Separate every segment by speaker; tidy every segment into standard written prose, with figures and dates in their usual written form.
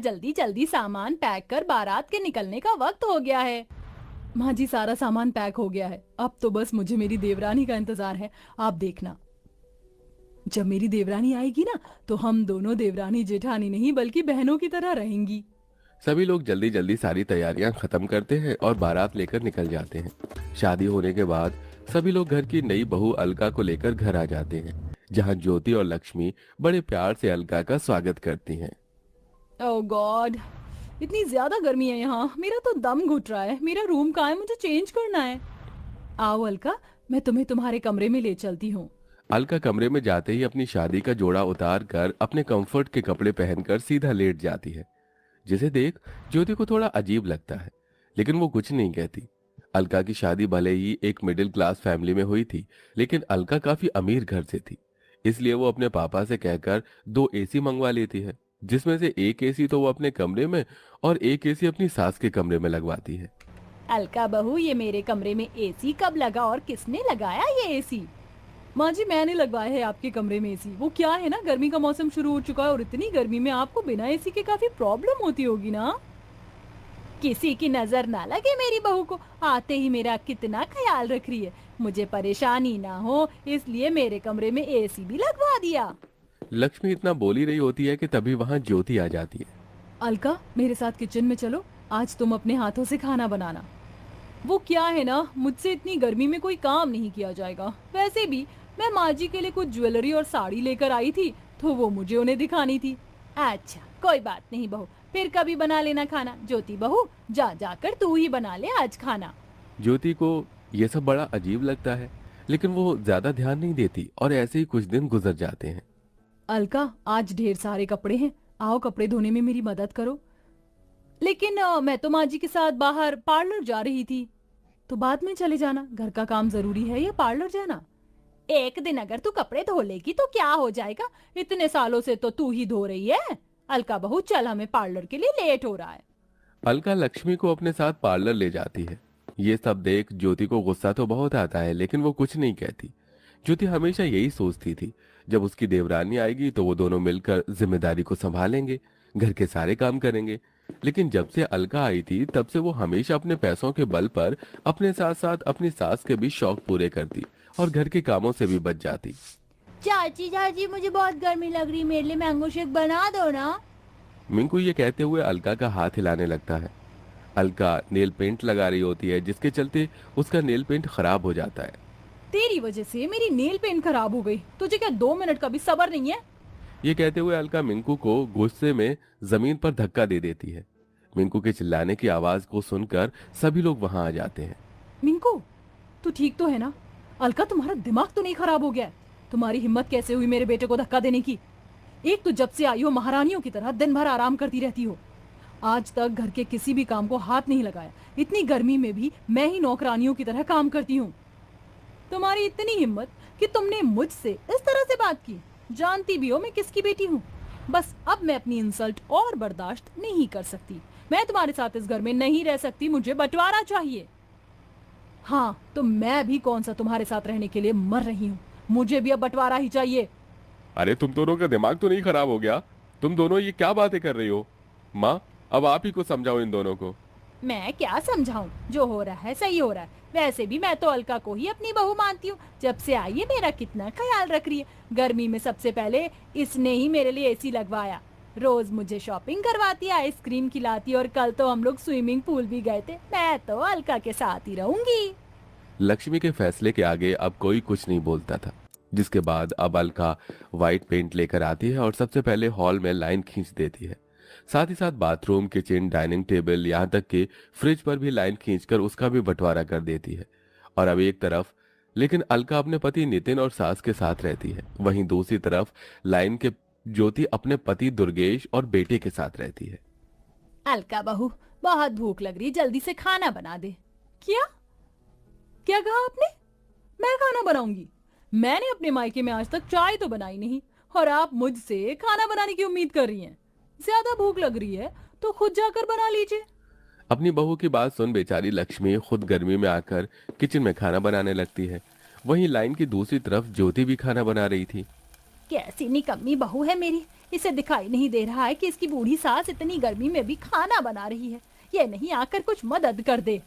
Speaker 1: जल्दी जल्दी सामान पैक कर बारात के निकलने का वक्त हो गया है। माँ जी, सारा सामान पैक हो गया है, अब तो बस मुझे मेरी देवरानी का इंतजार है। आप देखना, जब मेरी देवरानी आएगी ना, तो हम दोनों देवरानी जेठानी नहीं बल्कि बहनों की तरह रहेंगी।
Speaker 2: सभी लोग जल्दी जल्दी सारी तैयारियां खत्म करते हैं और बारात लेकर निकल जाते हैं। शादी होने के बाद सभी लोग घर की नई बहू अलका को लेकर घर आ जाते हैं, जहां ज्योति और लक्ष्मी बड़े प्यार से अलका का स्वागत करती हैं।
Speaker 1: ओह गॉड, इतनी ज्यादा गर्मी है यहाँ, मेरा तो दम घुट रहा है। मेरा रूम कहाँ है? मुझे चेंज करना है। आओ अलका, मैं तुम्हें तुम्हारे कमरे में ले चलती हूँ।
Speaker 2: अलका कमरे में जाते ही अपनी शादी का जोड़ा उतार कर अपने कंफर्ट के कपड़े पहनकर सीधा लेट जाती है, जिसे देख ज्योति को थोड़ा अजीब लगता है, लेकिन वो कुछ नहीं कहती। अलका की शादी भले ही एक मिडिल क्लास फैमिली में हुई थी, लेकिन अलका काफी अमीर घर से थी, इसलिए वो अपने पापा से कहकर 2 एसी मंगवा लेती है, जिसमें से एक एसी तो वो अपने कमरे में और एक एसी अपनी सास के कमरे में लगवाती है।
Speaker 1: अलका बहू, ये मेरे कमरे में एसी कब लगा और किसने लगाया ये एसी? माँ जी, मैंने लगवाया है आपके कमरे में एसी। वो क्या है ना, गर्मी का मौसम शुरू हो चुका है और इतनी गर्मी में आपको बिना एसी के काफी प्रॉब्लम होती होगी ना। किसी की नजर ना लगे मेरी बहू को, आते ही मेरा कितना ख्याल रख रही है। मुझे परेशानी ना हो इसलिए मेरे कमरे में एसी भी लगवा दिया।
Speaker 2: लक्ष्मी इतना बोल ही रही होती है कि तभी वहां ज्योति आ जाती है।
Speaker 1: अलका, मेरे साथ किचन में चलो, आज तुम अपने हाथों से खाना बनाना। वो क्या है ना, मुझसे इतनी गर्मी में कोई काम नहीं किया जाएगा। वैसे भी मैं माँ जी के लिए कुछ ज्वेलरी और साड़ी लेकर आई थी, तो वो मुझे उन्हें दिखानी थी। अच्छा, कोई बात नहीं बहू, फिर कभी बना लेना खाना। ज्योति बहू, जा जाकर तू ही बना ले आज खाना।
Speaker 2: ज्योति को यह सब बड़ा अजीब लगता है, लेकिन वो ज्यादा ध्यान नहीं देती और ऐसे ही कुछ दिन गुजर जाते हैं।
Speaker 1: अलका, आज ढेर सारे कपड़े हैं, आओ कपड़े धोने में मेरी मदद करो। लेकिन मैं तो माँ जी के साथ बाहर पार्लर जा रही थी। तो बाद में चले जाना, घर का काम जरूरी है या पार्लर जाना? एक दिन अगर तू कपड़े धो लेगी तो क्या हो जाएगा, इतने सालों से तो तू ही धो रही है। अलका बहू, चल, हमें पार्लर के लिए लेट हो रहा है।
Speaker 2: अलका लक्ष्मी को अपने साथ पार्लर ले जाती है। ये सब देख ज्योति को गुस्सा तो बहुत आता है, लेकिन वो कुछ नहीं कहती। ज्योति हमेशा यही सोचती थी, जब उसकी देवरानी आएगी तो वो दोनों मिलकर जिम्मेदारी को संभालेंगे, घर के सारे काम करेंगे। लेकिन जब से अलका आई थी, तब से वो हमेशा अपने पैसों के बल पर अपने साथ साथ अपनी सास के भी शौक पूरे करती और घर के कामों से भी बच जाती।
Speaker 1: चाची चाची, मुझे बहुत गर्मी लग रही, मेरे लिए मैंगो शेक बना दो ना।
Speaker 2: मिंकू ये कहते हुए अलका का हाथ हिलाने लगता है। अलका नेल पेंट लगा रही होती है, जिसके चलते उसका नेल पेंट खराब हो जाता है।
Speaker 1: तेरी वजह से मेरी नेल पेंट खराब हो गई, तुझे क्या 2 मिनट का भी सब्र नहीं है?
Speaker 2: ये कहते हुए अलका मिंकू को गुस्से में जमीन पर धक्का दे देती है। मिंकू के चिल्लाने की आवाज को सुनकर सभी लोग वहां आ जाते हैं।
Speaker 1: मिंकू, तू ठीक तो है ना? अलका, तुम्हारा दिमाग तो नहीं खराब हो गया है? तुम्हारी हिम्मत कैसे हुई मेरे बेटे को धक्का देने की? एक तो जब से आई हो महारानियों की तरह दिन भर आराम करती रहती हो, आज तक घर के किसी भी काम को हाथ नहीं लगाया। इतनी गर्मी में भी मैं ही नौकरानियों की तरह काम करती हूँ। तुम्हारी इतनी हिम्मत कि तुमने मुझसे इस तरह से बात की। जानती भी हो मैं किसकी बेटी हूँ। बस अब मैं अपनी इंसल्ट और बर्दाश्त नहीं कर सकती। मैं तुम्हारे साथ इस घर में नहीं रह सकती, मुझे बंटवारा चाहिए। हाँ, तो मैं भी कौन सा तुम्हारे साथ रहने के लिए मर रही हूँ, मुझे भी अब बंटवारा ही चाहिए।
Speaker 2: अरे तुम दोनों का दिमाग तो नहीं खराब हो गया? तुम दोनों ये क्या बातें कर रही हो? माँ, अब आप ही को समझाओ इन दोनों को।
Speaker 1: मैं क्या समझाऊं, जो हो रहा है सही हो रहा है। वैसे भी मैं तो अलका को ही अपनी बहू मानती हूँ। जब से आई है मेरा कितना ख्याल रख रही है। गर्मी में सबसे पहले इसने ही मेरे लिए एसी लगवाया, रोज मुझे शॉपिंग करवाती, आइसक्रीम खिलाती, और कल तो हम लोग स्विमिंग पूल भी गए थे। मैं तो अलका के साथ ही रहूंगी।
Speaker 2: लक्ष्मी के फैसले के आगे अब कोई कुछ नहीं बोलता था, जिसके बाद अब अलका व्हाइट पेंट लेकर आती है और सबसे पहले हॉल में लाइन खींच देती है। साथ ही साथ बाथरूम, किचन, डाइनिंग टेबल, यहाँ तक कि फ्रिज पर भी लाइन खींचकर उसका भी बंटवारा कर देती है। और अब एक तरफ लेकिन अलका अपने पति नितिन और सास के साथ रहती है, वहीं दूसरी तरफ लाइन के ज्योति अपने पति दुर्गेश और बेटे के साथ रहती है।
Speaker 1: अलका बहू, बहुत भूख लग रही, जल्दी से खाना बना दे। क्या क्या कहा आपने? मैं खाना बनाऊंगी? मैंने अपने मायके में आज तक चाय तो बनाई नहीं, और आप मुझसे खाना बनाने की उम्मीद कर रही हैं। ज्यादा भूख लग रही है तो खुद जाकर बना लीजिए।
Speaker 2: अपनी बहू की बात सुन बेचारी लक्ष्मी खुद गर्मी में आकर किचन में खाना बनाने लगती है। वहीं लाइन की दूसरी तरफ ज्योति भी खाना बना रही थी।
Speaker 1: कैसी निकम्मी बहू है मेरी, इसे दिखाई नहीं दे रहा है कि इसकी बूढ़ी सास इतनी गर्मी में भी खाना बना रही है। ये नहीं आकर कुछ मदद कर दे।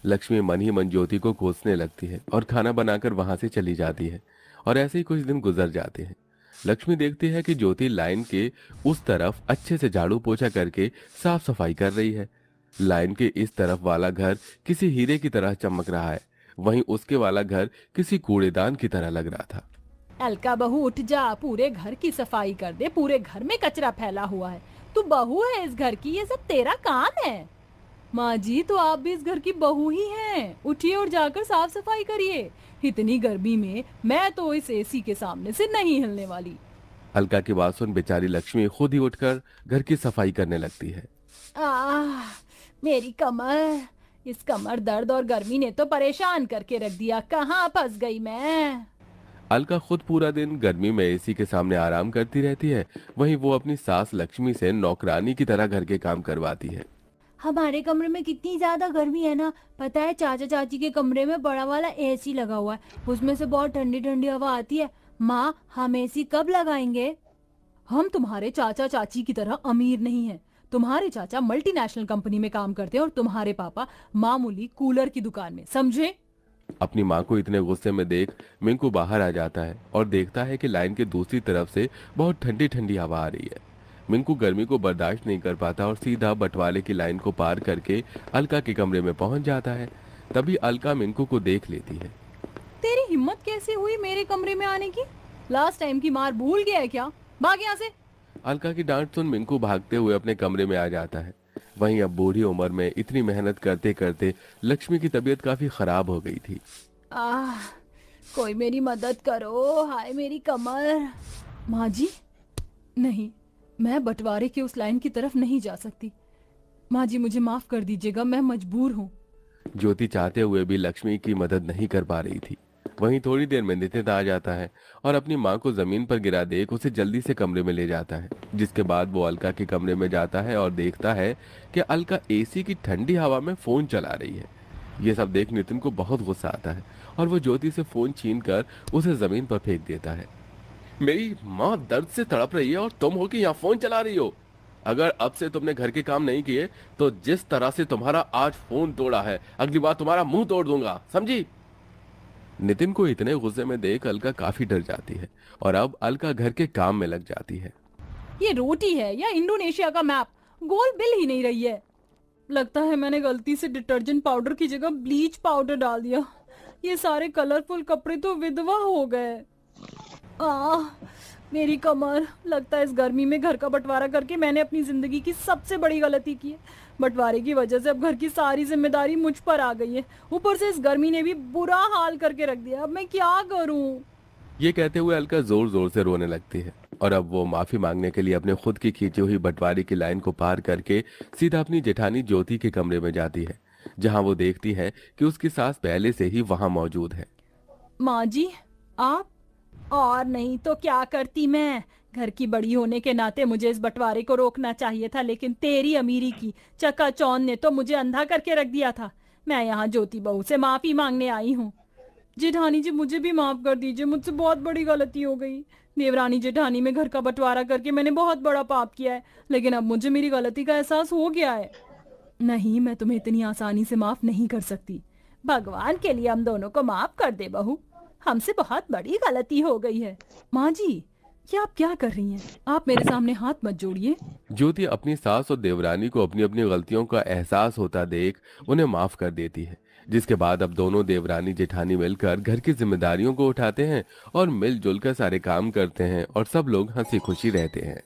Speaker 2: लक्ष्मी मन ही मन ज्योति को कोसने लगती है और खाना बनाकर वहां से चली जाती है। और ऐसे ही कुछ दिन गुजर जाते हैं। लक्ष्मी देखती है कि ज्योति लाइन के उस तरफ अच्छे से झाड़ू पोछा करके साफ सफाई कर रही है। लाइन के इस तरफ वाला घर किसी हीरे की तरह चमक रहा है, वहीं उसके वाला घर किसी कूड़ेदान की तरह लग रहा था।
Speaker 1: अलका बहू उठ जा, पूरे घर की सफाई कर दे, पूरे घर में कचरा फैला हुआ है। तू बहू है इस घर की, ये सब तेरा काम है। माँ जी, तो आप भी इस घर की बहू ही हैं। उठिए और जाकर साफ सफाई करिए। इतनी गर्मी में मैं तो इस एसी के सामने से नहीं हिलने वाली।
Speaker 2: अलका की बात सुन बेचारी लक्ष्मी खुद ही उठकर घर की सफाई करने लगती है।
Speaker 1: मेरी कमर, इस कमर दर्द और गर्मी ने तो परेशान करके रख दिया। कहाँ फंस गई मैं।
Speaker 2: अलका खुद पूरा दिन गर्मी में एसी के सामने आराम करती रहती है, वहीं वो अपनी सास लक्ष्मी से नौकरानी की तरह घर के काम करवाती है।
Speaker 1: हमारे कमरे में कितनी ज्यादा गर्मी है ना, पता है चाचा चाची के कमरे में बड़ा वाला एसी लगा हुआ है, उसमें से बहुत ठंडी ठंडी हवा आती है। माँ, हम एसी कब लगाएंगे? हम तुम्हारे चाचा चाची की तरह अमीर नहीं हैं। तुम्हारे चाचा मल्टीनेशनल कंपनी में काम करते हैं और तुम्हारे पापा मामूली कूलर की दुकान में, समझे?
Speaker 2: अपनी माँ को इतने गुस्से में देख मिंकू बाहर आ जाता है और देखता है कि लाइन के दूसरी तरफ से बहुत ठंडी ठंडी हवा आ रही है। मिंकू गर्मी को बर्दाश्त नहीं कर पाता और सीधा बंटवारे की लाइन को पार करके अलका के कमरे में पहुंच जाता है। तभी अलका मिंकू को देख लेती है।
Speaker 1: तेरी हिम्मत कैसे हुई मेरे कमरे में आने की? लास्ट टाइम की मार भूल गया है क्या? भाग यहाँ से।
Speaker 2: अलका की डांट सुन मिंकू भागते हुए अपने कमरे में आ जाता है। वहीं अब बूढ़ी उम्र में इतनी मेहनत करते करते लक्ष्मी की तबीयत काफी खराब हो गई थी।
Speaker 1: कोई मेरी मदद करो, हाय मेरी कमर। माँ जी, नहीं, मैं बंटवारे की उस लाइन की तरफ नहीं जा सकती। माँ जी, मुझे माफ कर दीजिएगा, मैं मजबूर हूँ।
Speaker 2: ज्योति चाहते हुए भी लक्ष्मी की मदद नहीं कर पा रही थी। वहीं थोड़ी देर में नितिन आ जाता है और अपनी माँ को जमीन पर गिरा देख उसे जल्दी से कमरे में ले जाता है। जिसके बाद वो अलका के कमरे में जाता है और देखता है कि अलका एसी की ठंडी हवा में फोन चला रही है। ये सब देख नितिन को बहुत गुस्सा आता है और वो ज्योति से फोन छीनकर उसे जमीन पर फेंक देता है। मेरी माँ दर्द से तड़प रही है और तुम हो कि यहाँ फोन चला रही हो। अगर अब से तुमने घर के काम नहीं किए तो जिस तरह से तुम्हारा आज फोन तोड़ा है, अगली बार तुम्हारा मुंह तोड़ दूंगा, समझी? नितिन को इतने गुस्से में देख अलका काफी डर जाती है और अब अलका घर के काम में लग जाती है।
Speaker 1: ये रोटी है या इंडोनेशिया का मैप? गोल बिल ही नहीं रही है। लगता है मैंने गलती से डिटर्जेंट पाउडर की जगह ब्लीच पाउडर डाल दिया। ये सारे कलरफुल कपड़े तो विधवा हो गए। मेरी कमर, लगता है इस गर्मी में घर का बंटवारा करके मैंने अपनी जिंदगी की सबसे बड़ी गलती की है। बंटवारे की वजह से अब घर की सारी जिम्मेदारी मुझ पर आ गई है। ऊपर से इस गर्मी ने भी बुरा हाल करके रख दिया। अब मैं क्या करूं?
Speaker 2: ये कहते हुए अलका जोर जोर से रोने लगती है और अब वो माफी मांगने के लिए अपने खुद की खींची हुई बंटवारे की लाइन को पार करके सीधा अपनी जेठानी ज्योति के कमरे में जाती है, जहां वो देखती है कि उसकी सास पहले से ही वहां मौजूद है।
Speaker 1: माँ जी, आप? और नहीं तो क्या करती मैं? घर की बड़ी होने के नाते मुझे इस बंटवारे को रोकना चाहिए था, लेकिन तेरी अमीरी की चकाचौंध ने तो मुझे अंधा करके रख दिया था। मैं यहाँ ज्योति बहू से माफी मांगने आई हूँ। जेठानी जी, मुझे भी माफ कर दीजिए, मुझसे बहुत बड़ी गलती हो गई। देवरानी जेठानी में घर का बंटवारा करके मैंने बहुत बड़ा पाप किया है, लेकिन अब मुझे मेरी गलती का एहसास हो गया है। नहीं, मैं तुम्हें इतनी आसानी से माफ नहीं कर सकती। भगवान के लिए हम दोनों को माफ कर दे बहू, हमसे बहुत बड़ी गलती हो गई है। माँ जी, क्या आप क्या कर रही हैं? आप मेरे सामने हाथ मत जोड़िए।
Speaker 2: ज्योति अपनी सास और देवरानी को अपनी अपनी गलतियों का एहसास होता देख उन्हें माफ कर देती है। जिसके बाद अब दोनों देवरानी जेठानी मिलकर घर की जिम्मेदारियों को उठाते हैं और मिलजुल कर सारे काम करते हैं और सब लोग हंसी खुशी रहते हैं।